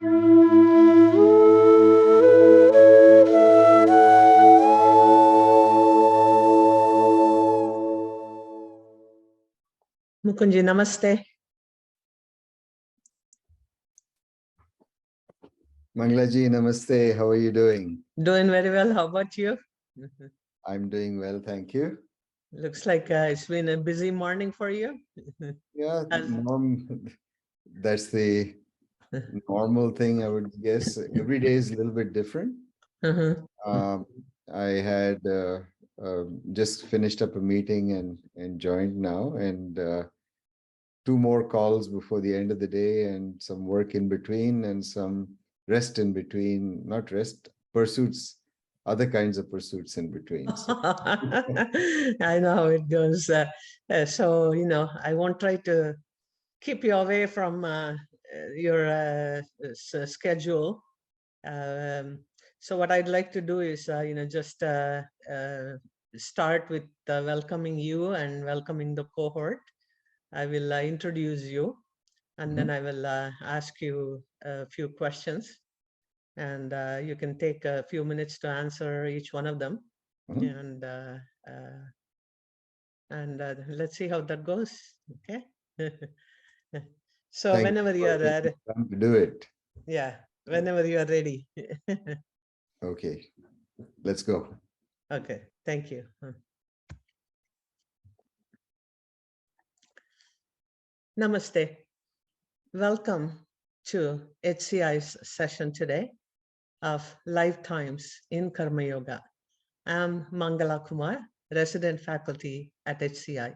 Mukundji, namaste. Manglaji, namaste. How are you doing? Doing very well. How about you? I'm doing well, thank you. Looks like it's been a busy morning for you. Yeah, that's the normal thing, I would guess. Every day is a little bit different. I had just finished up a meeting and joined now, and 2 more calls before the end of the day, and some work in between, and some rest in between. Not rest, pursuits, other kinds of pursuits in between. So. I know how it goes. So, I won't try to keep you away from your schedule. So what I'd like to do is, just start with welcoming you and welcoming the cohort. I will introduce you, and then I will ask you a few questions, and you can take a few minutes to answer each one of them. And let's see how that goes. Okay. So whenever you are ready, to do it. Yeah, whenever you are ready. Okay, let's go. Okay, thank you. Namaste. Welcome to HCI's session today of Lifetimes in Karma Yoga. I'm Mangala Kumar, resident faculty at HCI.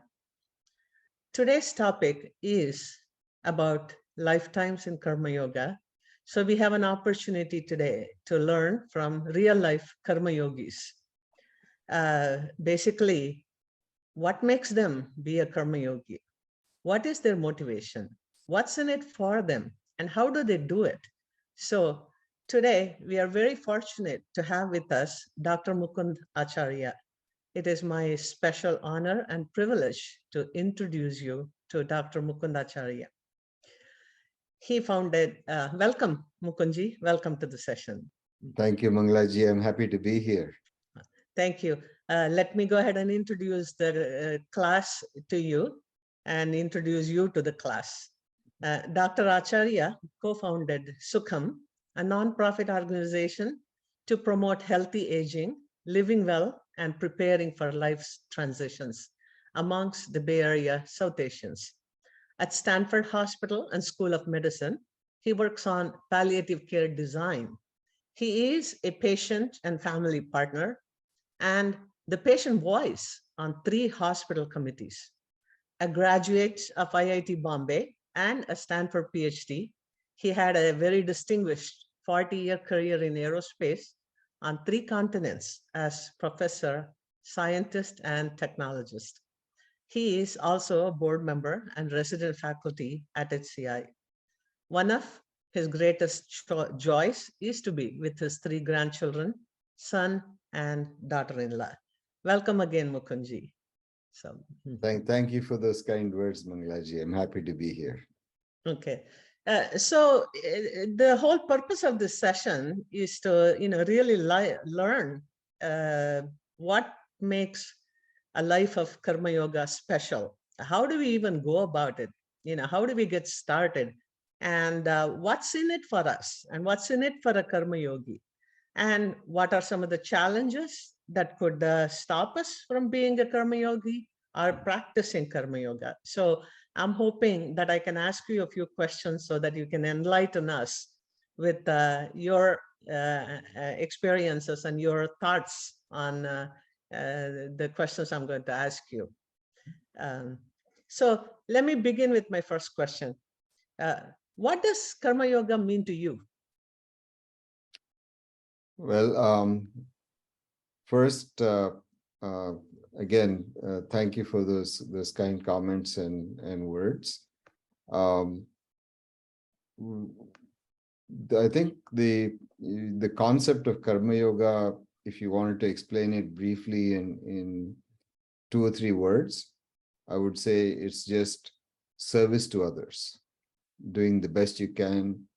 Today's topic is about lifetimes in Karma Yoga. So we have an opportunity today to learn from real life Karma Yogis. Basically, what makes them be a Karma Yogi? What is their motivation? What's in it for them? And how do they do it? So today, we are very fortunate to have with us Dr. Mukund Acharya. It is my special honor and privilege to introduce you to Dr. Mukund Acharya. He founded, welcome Mukundji, welcome to the session. Thank you, Manglaji. I'm happy to be here. Thank you. Let me go ahead and introduce the class to you and introduce you to the class. Dr. Acharya co-founded Sukham, a nonprofit organization to promote healthy aging, living well, and preparing for life's transitions amongst the Bay Area South Asians. At Stanford Hospital and School of Medicine, he works on palliative care design. He is a patient and family partner and the patient voice on 3 hospital committees. A graduate of IIT Bombay and a Stanford PhD, he had a very distinguished 40-year career in aerospace on 3 continents as professor, scientist, and technologist. He is also a board member and resident faculty at HCI. One of his greatest joys is to be with his 3 grandchildren, son and daughter-in-law. Welcome again, Mukundji. So, thank you for those kind words, Manglaji. I'm happy to be here. Okay. So the whole purpose of this session is to, really learn what makes a life of Karma Yoga special. How do we even go about it? How do we get started? And what's in it for us? And what's in it for a Karma Yogi? And what are some of the challenges that could stop us from being a Karma Yogi or practicing Karma Yoga? So I'm hoping that I can ask you a few questions so that you can enlighten us with your experiences and your thoughts on the questions I'm going to ask you. So let me begin with my first question. What does Karma Yoga mean to you? Well, first, again, thank you for those kind comments and words. I think the concept of Karma Yoga, if you wanted to explain it briefly in 2 or 3 words, I would say it's just service to others, doing the best you can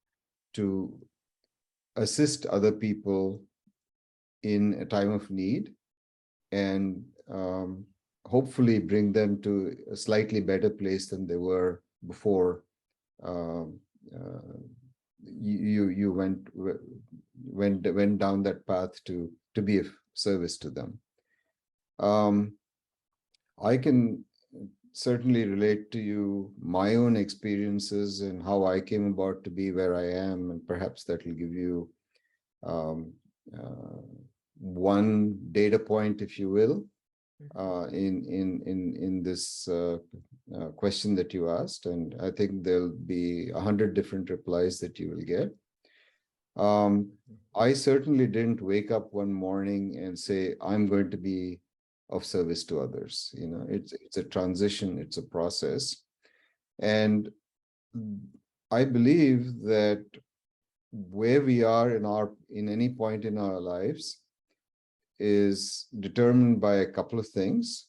to assist other people in a time of need, and hopefully bring them to a slightly better place than they were before um, you went down that path to be of service to them. I can certainly relate to you my own experiences and how I came about to be where I am, and perhaps that will give you um, one data point, if you will, in this question that you asked, and I think there'll be 100 different replies that you will get. I certainly didn't wake up one morning and say, I'm going to be of service to others. You know, it's a transition, it's a process. And I believe that where we are in any point in our lives is determined by a couple of things.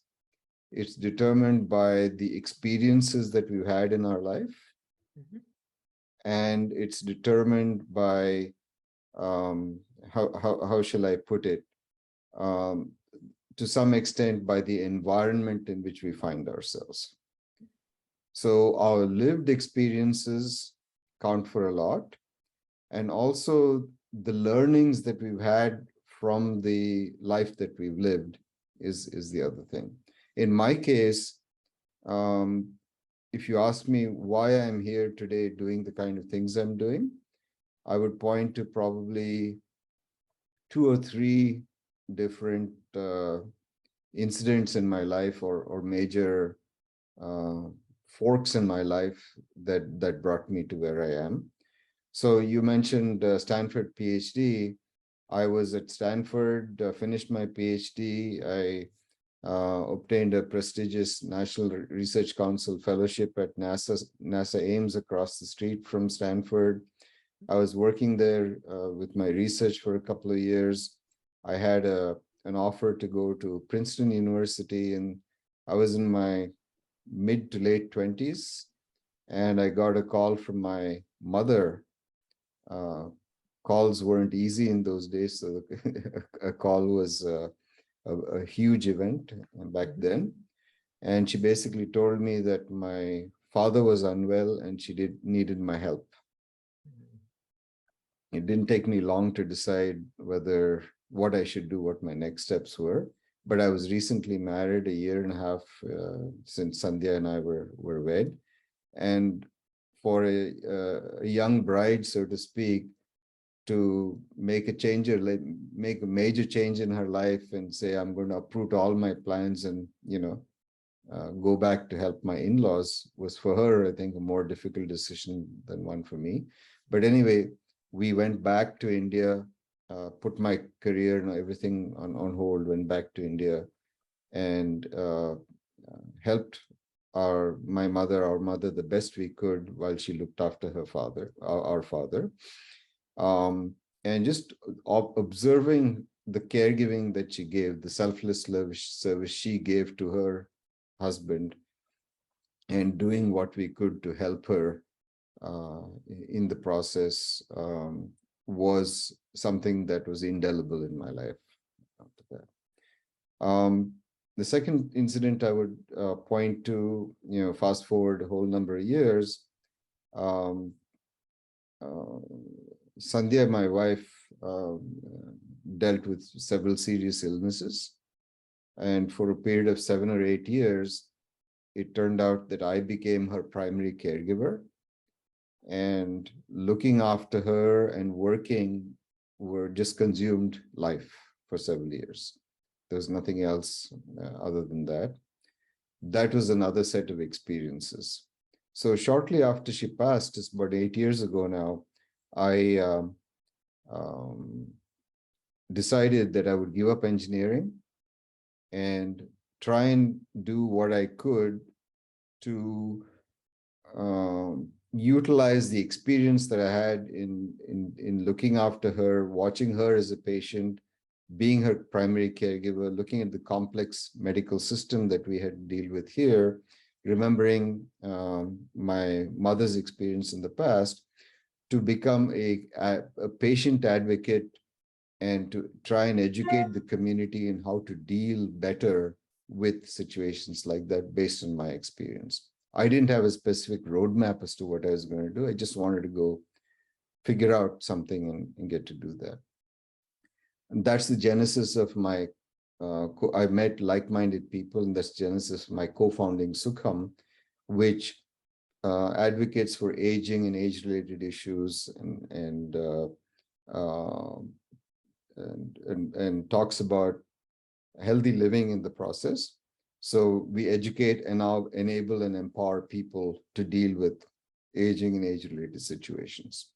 It's determined by the experiences that we've had in our life. And it's determined by how shall I put it? To some extent by the environment in which we find ourselves. So our lived experiences count for a lot, and also the learnings that we've had from the life that we've lived is the other thing. In my case, if you ask me why I'm here today doing the kind of things I'm doing, I would point to probably 2 or 3 different incidents in my life, or major forks in my life that brought me to where I am. So you mentioned Stanford PhD. I was at Stanford, finished my PhD. I obtained a prestigious National Research Council fellowship at NASA Ames across the street from Stanford. I was working there with my research for a couple of years. I had an offer to go to Princeton University, and I was in my mid to late 20s, and I got a call from my mother. Calls weren't easy in those days, so a call was a huge event back then. And she basically told me that my father was unwell and she needed my help. It didn't take me long to decide what I should do, what my next steps were. But I was recently married, a year and a half since Sandhya and I were wed. And for a young bride, so to speak, to make a major change in her life and say, I'm going to uproot all my plans and, go back to help my in-laws, was for her, I think, a more difficult decision than one for me. But anyway, we went back to India, put my career and everything on hold, went back to India, and helped our mother the best we could while she looked after her father, our father. And just observing the caregiving that she gave, the selfless service she gave to her husband, and doing what we could to help her in the process, was something that was indelible in my life after that. The second incident I would point to, fast forward a whole number of years, Sandhya, my wife, dealt with several serious illnesses. And for a period of 7 or 8 years, it turned out that I became her primary caregiver. And looking after her and working were just consumed life for several years. There was nothing else other than that. That was another set of experiences. So shortly after she passed, it's about 8 years ago now, I decided that I would give up engineering and try and do what I could to utilize the experience that I had in looking after her, watching her as a patient, being her primary caregiver, looking at the complex medical system that we had to deal with here, remembering my mother's experience in the past, to become a patient advocate and to try and educate the community in how to deal better with situations like that based on my experience. I didn't have a specific roadmap as to what I was going to do. I just wanted to go figure out something and get to do that. And that's the genesis of my, I met like-minded people, and that's genesis of my co-founding Sukham, which advocates for aging and age-related issues and talks about healthy living in the process. So we educate and now enable and empower people to deal with aging and age-related situations.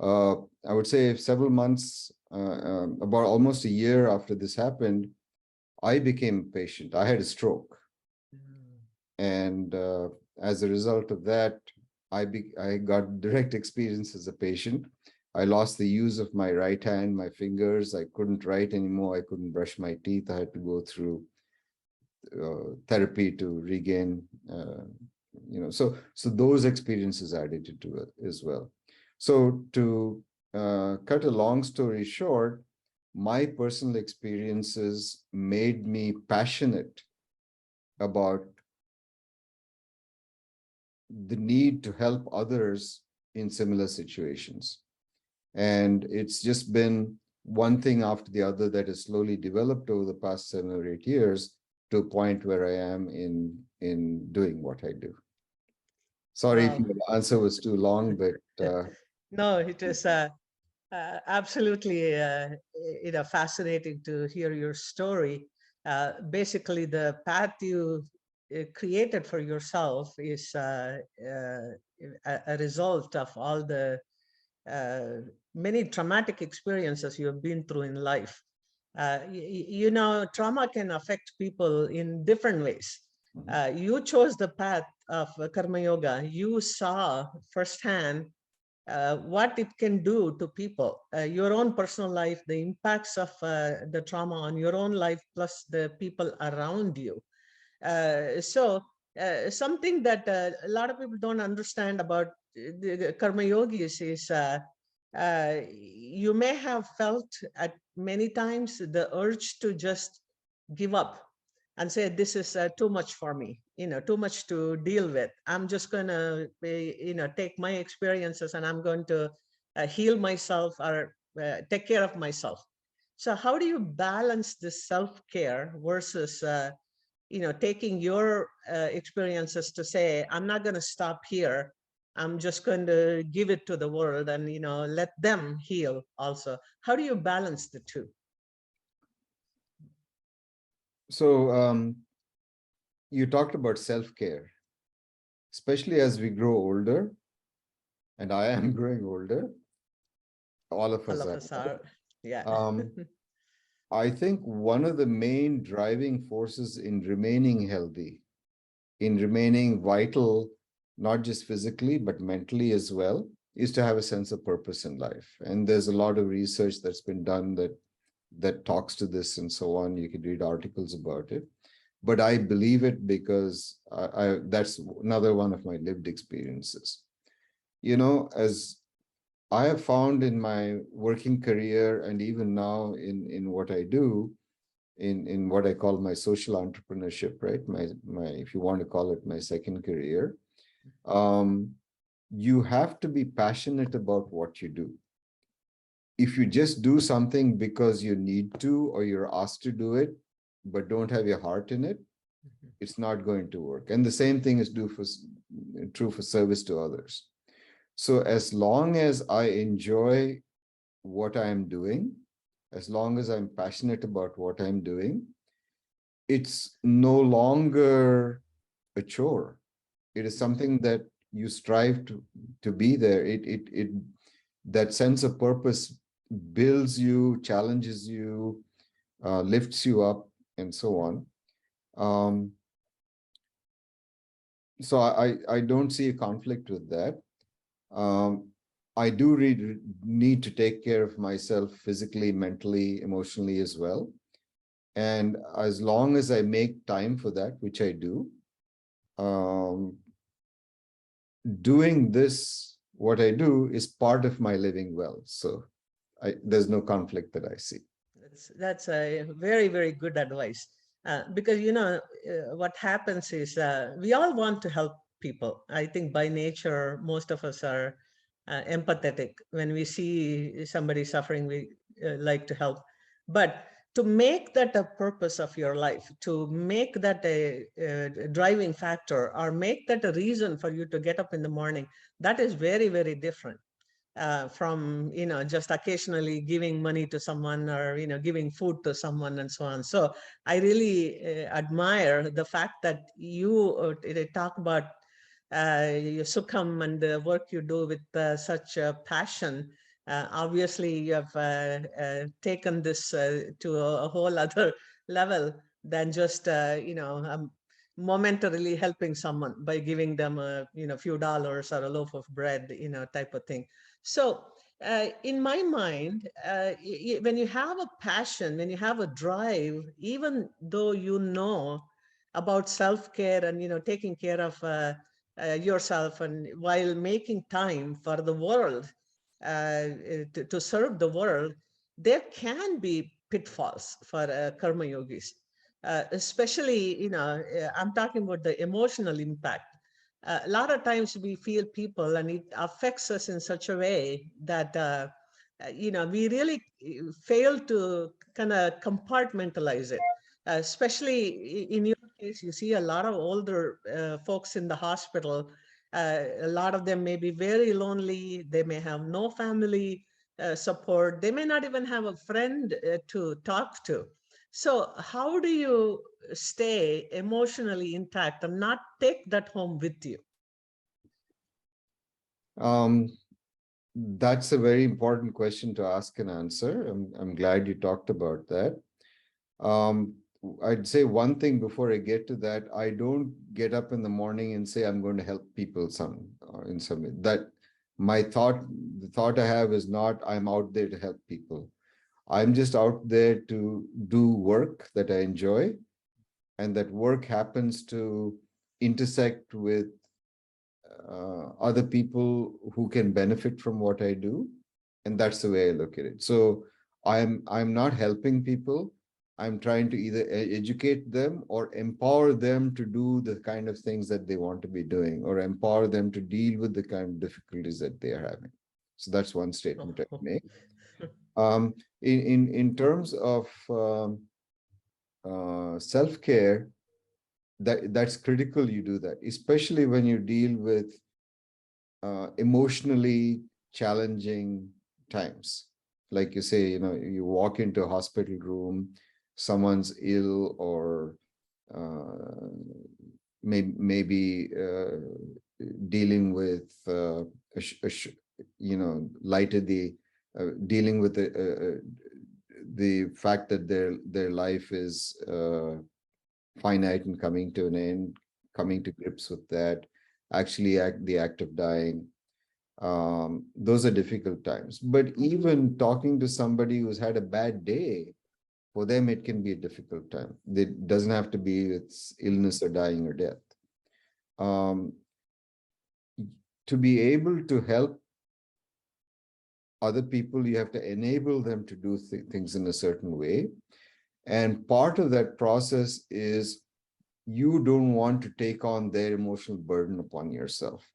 I would say several months, about almost a year after this happened, I became a patient. I had a stroke. And as a result of that, I got direct experience as a patient. I lost the use of my right hand, my fingers. I couldn't write anymore. I couldn't brush my teeth. I had to go through therapy to regain, so those experiences added to it as well. So to cut a long story short, my personal experiences made me passionate about the need to help others in similar situations. And it's just been one thing after the other that has slowly developed over the past 7 or 8 years to a point where I am in doing what I do. Sorry if the answer was too long, but no, it is absolutely fascinating to hear your story. Basically, the path you created for yourself is a result of all the many traumatic experiences you have been through in life. Trauma can affect people in different ways. You chose the path of Karma Yoga. You saw firsthand what it can do to people, your own personal life, the impacts of the trauma on your own life, plus the people around you. Something that a lot of people don't understand about the Karma Yogis is you may have felt at many times the urge to just give up and say, this is too much for me, too much to deal with. I'm just going to, take my experiences and I'm going to heal myself or take care of myself. So how do you balance this self-care versus, taking your experiences to say, I'm not going to stop here. I'm just going to give it to the world and, let them heal also. How do you balance the two? So you talked about self-care, especially as we grow older, and I am growing older. All of us are. Yeah. I think one of the main driving forces in remaining healthy, in remaining vital, not just physically, but mentally as well, is to have a sense of purpose in life. And there's a lot of research that's been done that talks to this and so on. You can read articles about it. But I believe it because that's another one of my lived experiences. As I have found in my working career and even now in what I do, in what I call my social entrepreneurship, right? My if you want to call it my second career, you have to be passionate about what you do. If you just do something because you need to or you're asked to do it, but don't have your heart in it, it's not going to work. And the same thing is true for service to others. So as long as I enjoy what I'm doing, as long as I'm passionate about what I'm doing, it's no longer a chore. It is something that you strive to be there. That sense of purpose builds you, challenges you, lifts you up, and so on. So I don't see a conflict with that. I do need to take care of myself physically, mentally, emotionally as well. And as long as I make time for that, which I do, doing this what I do is part of my living well. So there's no conflict that I see. That's a very, very good advice. Because, what happens is we all want to help people. I think by nature, most of us are empathetic. When we see somebody suffering, we like to help. But to make that a purpose of your life, to make that a driving factor, or make that a reason for you to get up in the morning, that is very, very different from just occasionally giving money to someone, or giving food to someone, and so on. So I really admire the fact that you talk about your Sukham and the work you do with such passion. Obviously you have taken this to a whole other level than just momentarily helping someone by giving them a few dollars or a loaf of bread, type of thing. So in my mind, when you have a passion, when you have a drive, even though you know about self-care and taking care of yourself, and while making time for the world, to serve the world, there can be pitfalls for karma yogis. Especially, I'm talking about the emotional impact. A lot of times we feel people and it affects us in such a way that, we really fail to kind of compartmentalize it. Especially in your case, you see a lot of older folks in the hospital. A lot of them may be very lonely. They may have no family support. They may not even have a friend to talk to. So how do you stay emotionally intact and not take that home with you? That's a very important question to ask and answer. I'm glad you talked about that. I'd say one thing before I get to that. I don't get up in the morning and say I'm going to help people in some way. That the thought I have is not I'm out there to help people. I'm just out there to do work that I enjoy, and that work happens to intersect with other people who can benefit from what I do. And that's the way I look at it. So I'm not helping people. I'm trying to either educate them or empower them to do the kind of things that they want to be doing, or empower them to deal with the kind of difficulties that they are having. So that's one statement I make. In terms of self-care, that's critical. You do that, especially when you deal with emotionally challenging times. Like you say, you walk into a hospital room, someone's ill, or maybe dealing with lighted dealing with the fact that their life is finite and coming to an end, coming to grips with that, actually the act of dying. Those are difficult times. But even talking to somebody who's had a bad day, for them, it can be a difficult time. It doesn't have to be it's illness or dying or death. To be able to help other people, you have to enable them to do things in a certain way. And part of that process is you don't want to take on their emotional burden upon yourself.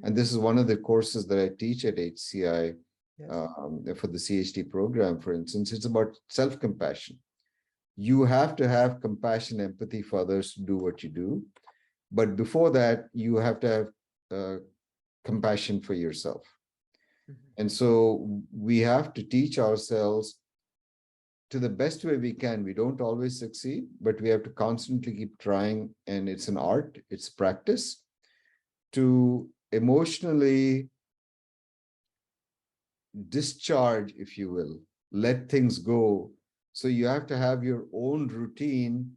And this is one of the courses that I teach at HCI. Yes. For the CHD program, for instance. It's about self-compassion. You have to have compassion, empathy for others to do what you do. But before that, you have to have compassion for yourself. Mm-hmm. And so we have to teach ourselves to the best way we can. We don't always succeed, but we have to constantly keep trying. And it's an art, it's practice to emotionally discharge, if you will, let things go. So you have to have your own routine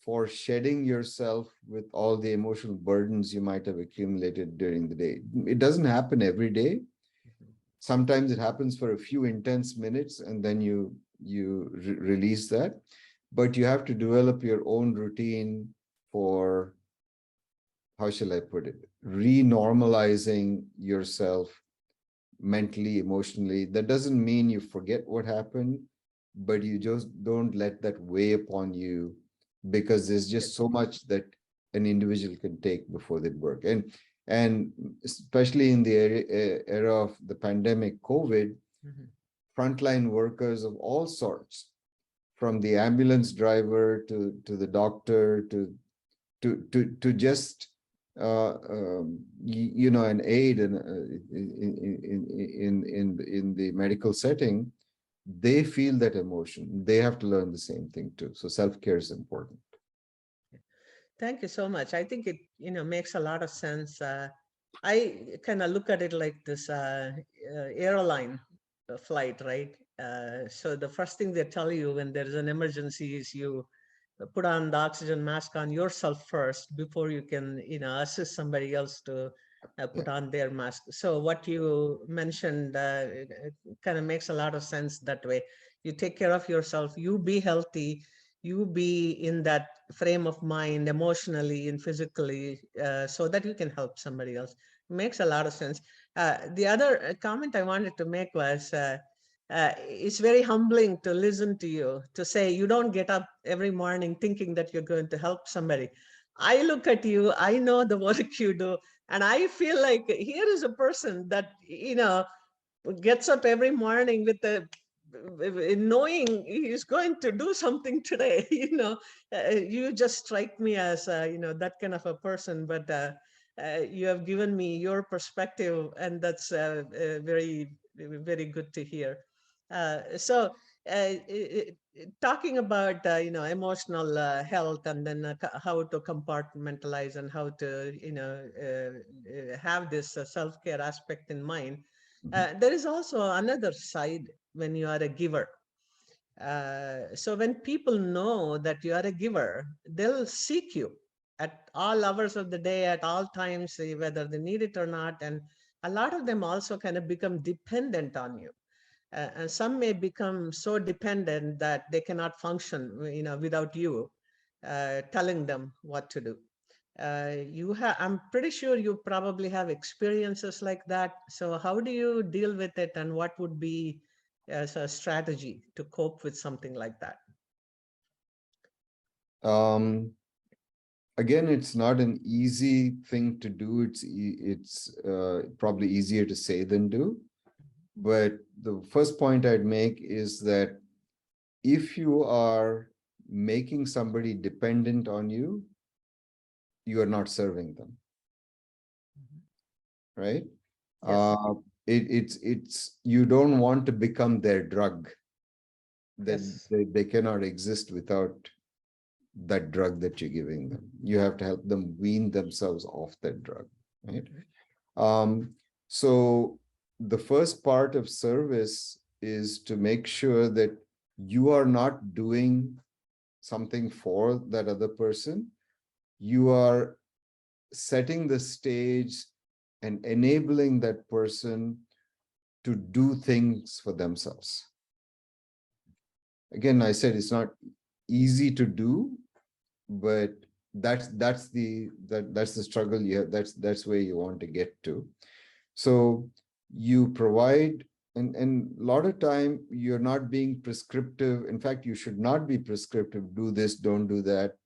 for shedding yourself with all the emotional burdens you might have accumulated during the day. It doesn't happen every day. Sometimes it happens for a few intense minutes and then you release that. But you have to develop your own routine for, how shall I put it, renormalizing yourself mentally, emotionally. That doesn't mean you forget what happened, but you just don't let that weigh upon you, because there's just so much that an individual can take before they work. And especially in the era of the pandemic, COVID, frontline workers of all sorts, from the ambulance driver to the doctor to just an aide in the medical setting, they feel that emotion. They have to learn the same thing too. So self-care is important. Thank you so much. I think it, makes a lot of sense. I kind of look at it like this airline flight, right? So the first thing they tell you when there's an emergency is you put on the oxygen mask on yourself first before you can, assist somebody else to put on their mask. So what you mentioned kind of makes a lot of sense that way. You take care of yourself, you be healthy, you be in that frame of mind emotionally and physically, so that you can help somebody else. Makes a lot of sense. The other comment I wanted to make was, it's very humbling to listen to you, to say you don't get up every morning thinking that you're going to help somebody. I look at you, I know the work you do, and I feel like here is a person that, gets up every morning with the knowing he's going to do something today. You just strike me as that kind of a person, but you have given me your perspective, and that's very, very good to hear. So talking about emotional health, and then how to compartmentalize and how to have this self-care aspect in mind. There is also another side when you are a giver. So when people know that you are a giver, they'll seek you at all hours of the day, at all times, whether they need it or not. And a lot of them also kind of become dependent on you. And some may become so dependent that they cannot function, without you telling them what to do. I'm pretty sure you probably have experiences like that. So how do you deal with it, and what would be as a strategy to cope with something like that? Again, it's not an easy thing to do. It's probably easier to say than do. But the first point I'd make is that if you are making somebody dependent on you, you are not serving them, right? Yes. It's you don't want to become their drug. That Yes. they cannot exist without that drug that you're giving them. You have to help them wean themselves off that drug, right? So the first part of service is to make sure that you are not doing something for that other person. You are setting the stage and enabling that person to do things for themselves. Again, I said it's not easy to do, but that's the struggle you have. That's where you want to get to. So you provide, and a lot of time you're not being prescriptive. In fact, you should not be prescriptive. Do this, don't do that.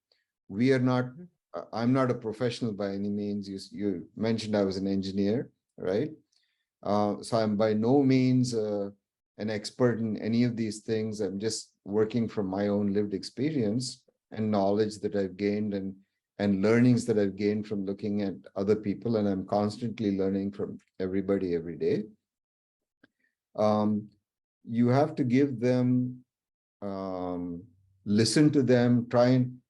We are not. I'm not a professional by any means. You mentioned I was an engineer, right? So I'm by no means an expert in any of these things. I'm just working from my own lived experience and knowledge that I've gained, and learnings that I've gained from looking at other people. And I'm constantly learning from everybody every day. You have to give them, listen to them,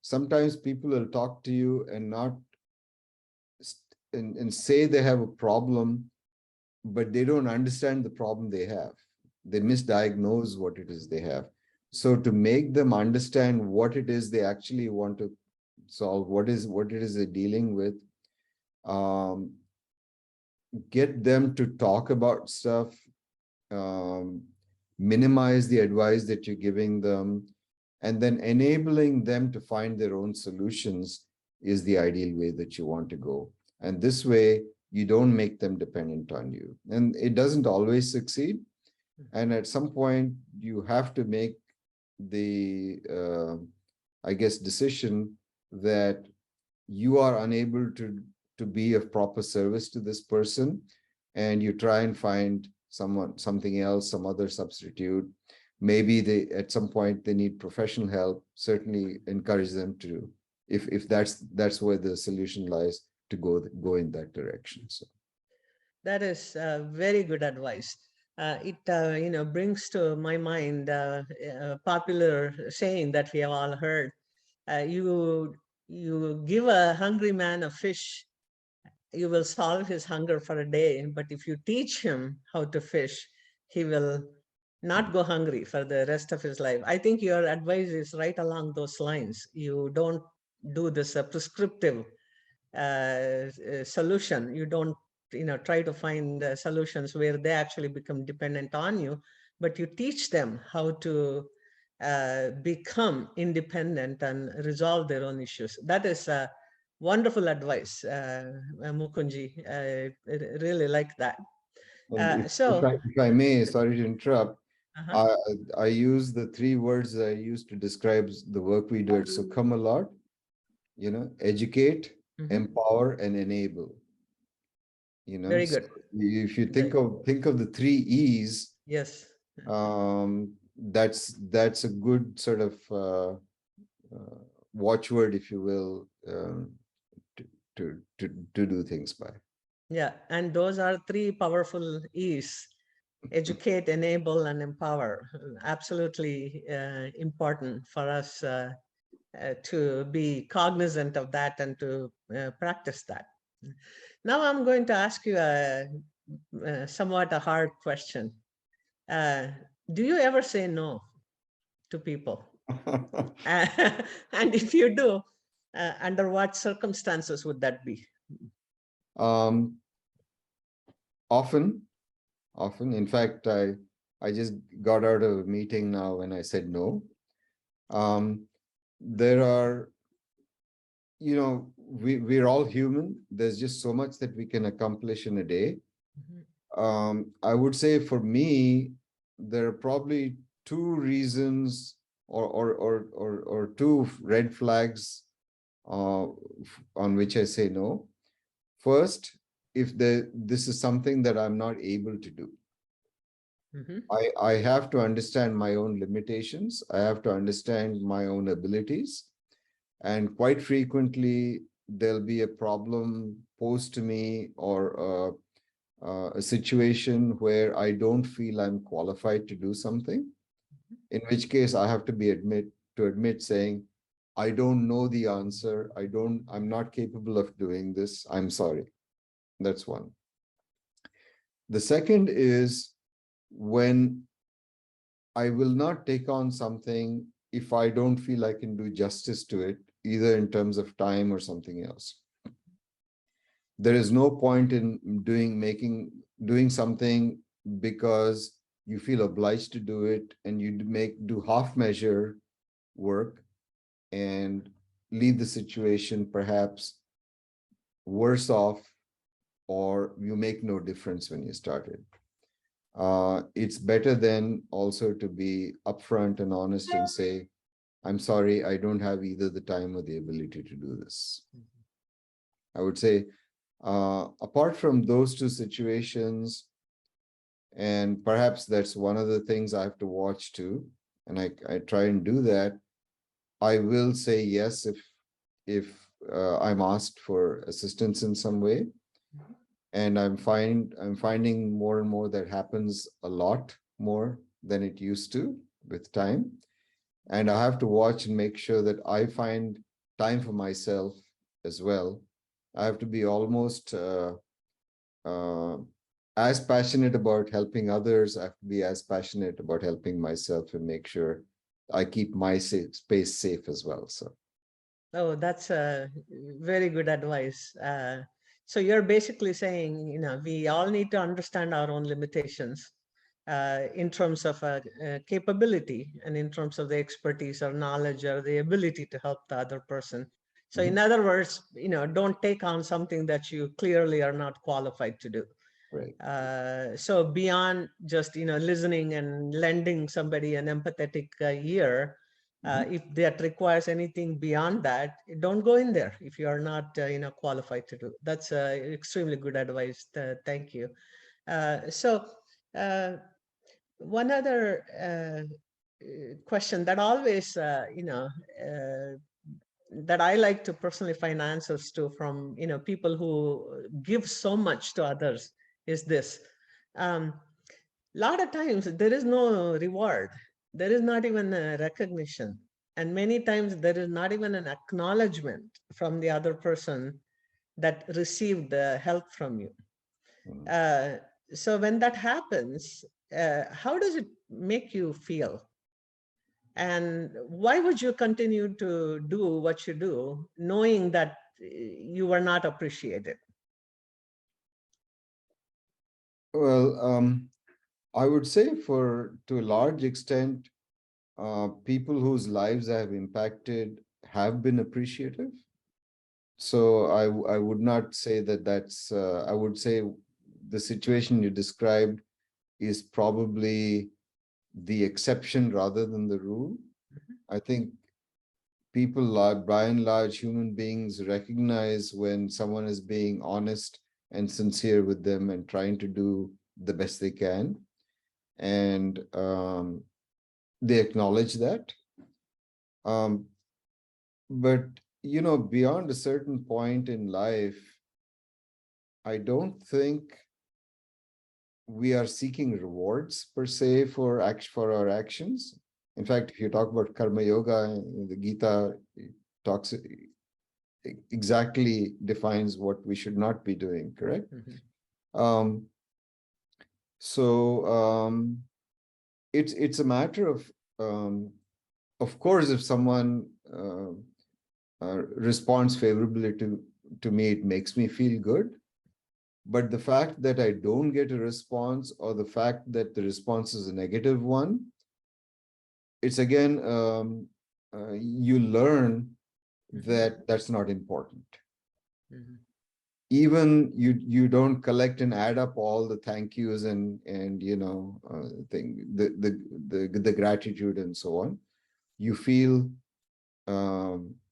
sometimes people will talk to you and not, and say they have a problem, but they don't understand the problem they have. They misdiagnose what it is they have. So to make them understand what it is they actually want to solve, what it is they're dealing with, get them to talk about stuff, minimize the advice that you're giving them, and then enabling them to find their own solutions is the ideal way that you want to go. And this way, you don't make them dependent on you. And it doesn't always succeed. And at some point, you have to make the, I guess, decision that you are unable to be of proper service to this person, and you try and find something else, some other substitute. Maybe they, at some point, they need professional help. Certainly encourage them to, if that's where the solution lies, to go in that direction. So that is very good advice. It brings to my mind a popular saying that we have all heard. You give a hungry man a fish, you will solve his hunger for a day. But if you teach him how to fish, he will not go hungry for the rest of his life. I think your advice is right along those lines. You don't do this prescriptive solution. You don't try to find solutions where they actually become dependent on you, but you teach them how to become independent and resolve their own issues. That is wonderful advice, Mukundji. I really like that. and So, if I may, sorry to interrupt, uh-huh. I use the three words that I use to describe the work we do at Sukham a lot. Educate, empower, and enable. Very So good. if you Very think of the three E's, yes. that's a good sort of watchword, if you will, to do things by. Yeah, and those are three powerful E's: educate, enable, and empower. Absolutely important for us to be cognizant of that and to practice that. Now I'm going to ask you somewhat a hard question. Do you ever say no to people? And if you do, under what circumstances would that be? Um, often. In fact, I just got out of a meeting now when I said no. There are, we're all human. There's just so much that we can accomplish in a day. I would say for me, there are probably two reasons or two red flags on which I say no. First, if this is something that I'm not able to do. I have to understand my own limitations. I have to understand my own abilities. And quite frequently, there'll be a problem posed to me, or a situation where I don't feel I'm qualified to do something, in which case I have to admit saying, I don't know the answer. I'm not capable of doing this. I'm sorry. That's one. The second is when I will not take on something if I don't feel I can do justice to it, either in terms of time or something else. There is no point in doing something because you feel obliged to do it, and you do half measure work and leave the situation perhaps worse off, or you make no difference when you started. It's better then also to be upfront and honest and say, I'm sorry, I don't have either the time or the ability to do this. I would say, apart from those two situations, and perhaps that's one of the things I have to watch too, and I try and do that, I will say yes if I'm asked for assistance in some way. And I'm finding more and more that happens a lot more than it used to with time. And I have to watch and make sure that I find time for myself as well. I have to be almost as passionate about helping others. I have to be as passionate about helping myself and make sure I keep my space safe as well. So. Oh, that's a very good advice. So you're basically saying, we all need to understand our own limitations in terms of capability and in terms of the expertise or knowledge or the ability to help the other person. So in other words, don't take on something that you clearly are not qualified to do. Right. So beyond just, listening and lending somebody an empathetic ear, if that requires anything beyond that, don't go in there if you are not, qualified to do. That's extremely good advice. Thank you. So one other question that always, that I like to personally find answers to from, people who give so much to others is this. Lot of times there is no reward. There is not even a recognition. And many times there is not even an acknowledgement from the other person that received the help from you. So when that happens, how does it make you feel? And why would you continue to do what you do, knowing that you were not appreciated? Well, I would say to a large extent, people whose lives I have impacted have been appreciative. So I would not say that's, I would say the situation you described is probably the exception rather than the rule. I think people, by and large, human beings recognize when someone is being honest and sincere with them and trying to do the best they can. And they acknowledge that. But, beyond a certain point in life, I don't think we are seeking rewards per se for our actions. In fact, if you talk about karma yoga, the Gita talks exactly defines what we should not be doing, correct? It's a matter of course, if someone responds favorably to me, it makes me feel good. But the fact that I don't get a response, or the fact that the response is a negative one, it's again, you learn that that's not important. Even you don't collect and add up all the thank yous and the gratitude and so on. You feel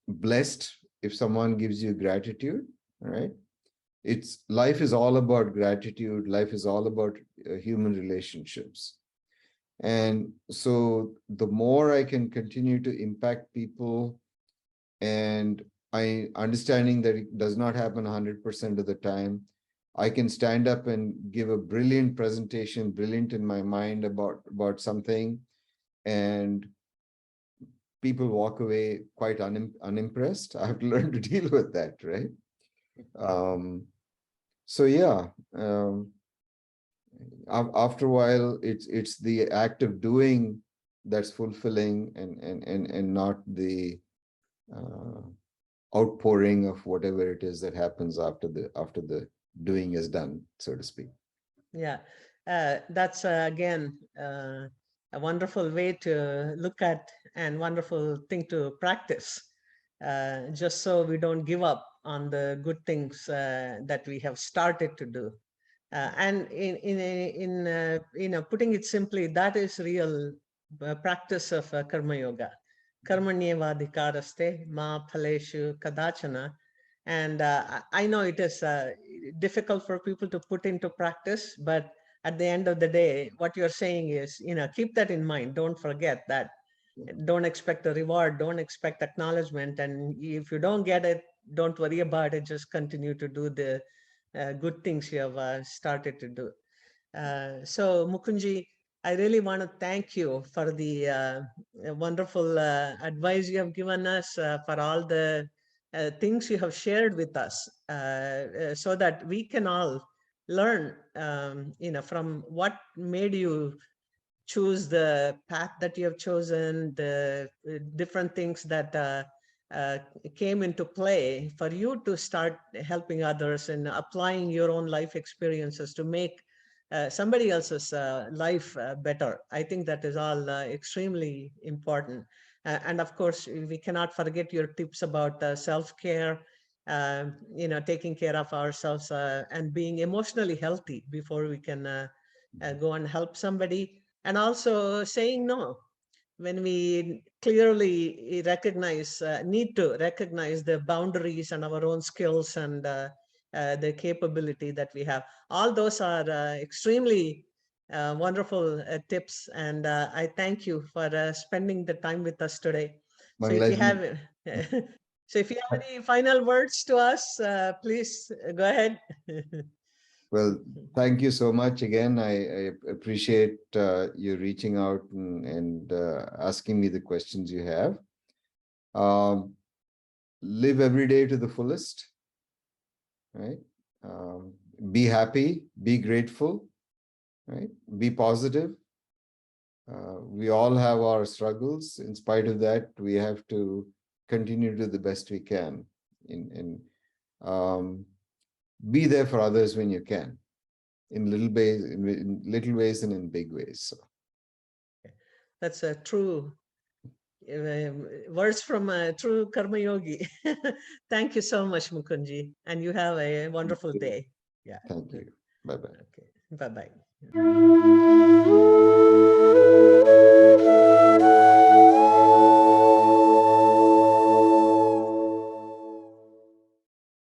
blessed if someone gives you gratitude, right? Life is all about gratitude. Life is all about human relationships. And so the more I can continue to impact people, and understanding that it does not happen 100% of the time, I can stand up and give a brilliant presentation, brilliant in my mind about something, and people walk away quite unimpressed. I have to learn to deal with that, right? So yeah, after a while, it's the act of doing that's fulfilling, and not the outpouring of whatever it is that happens after the doing is done, so to speak. Yeah, that's again a wonderful way to look at, and wonderful thing to practice, just so we don't give up on the good things that we have started to do. And in putting it simply, that is real practice of karma yoga. Karmanyevadhikaraste ma phaleshu kadachana. And I know it is difficult for people to put into practice, but at the end of the day, what you're saying is, keep that in mind. Don't forget that. Don't expect a reward. Don't expect acknowledgement. And if you don't get it, don't worry about it. Just continue to do the good things you have started to do. So Mukundji, I really want to thank you for the wonderful advice you have given us, for all the things you have shared with us, so that we can all learn, from what made you choose the path that you have chosen, the different things that came into play for you to start helping others and applying your own life experiences to make somebody else's life better. I think that is all extremely important. And of course, we cannot forget your tips about self-care, taking care of ourselves and being emotionally healthy before we can go and help somebody. And also saying no when we clearly need to recognize the boundaries and our own skills and the capability that we have. All those are extremely wonderful tips, and I thank you for spending the time with us today. So if you have so if you have any final words to us, please go ahead. Well, thank you so much again. I appreciate you reaching out and asking me the questions you have. Live every day to the fullest, right? Be happy, be grateful, right? Be positive. We all have our struggles. In spite of that, we have to continue to do the best we can. Be there for others when you can, in little ways and in big ways. So. That's a true words from a true Karma Yogi. Thank you so much, Mukundji, and you have a wonderful day. Yeah. Thank you. Bye-bye. Okay. Bye-bye.